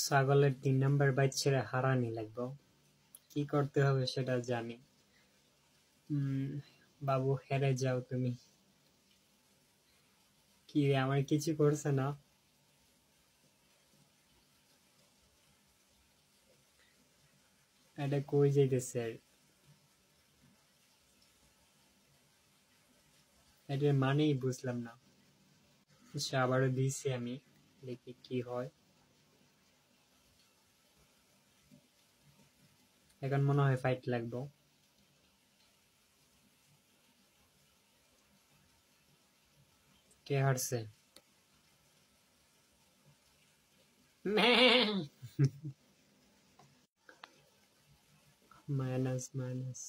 ছাগলের 3 নাম্বার বাচ্চারা হারানি লাগবে, কি করতে হবে সেটা জানি। বাবু হেরে যাও তুমি। কি রে, আমার কিছু করছে না? এটা কই যাইতেছে? এটার মানেই বুঝলাম না। আবারও দিয়েছি আমি, দেখি কি হয়। এখন মনে হয় ফাইট লাগবে। কে হারছে? Minus minus.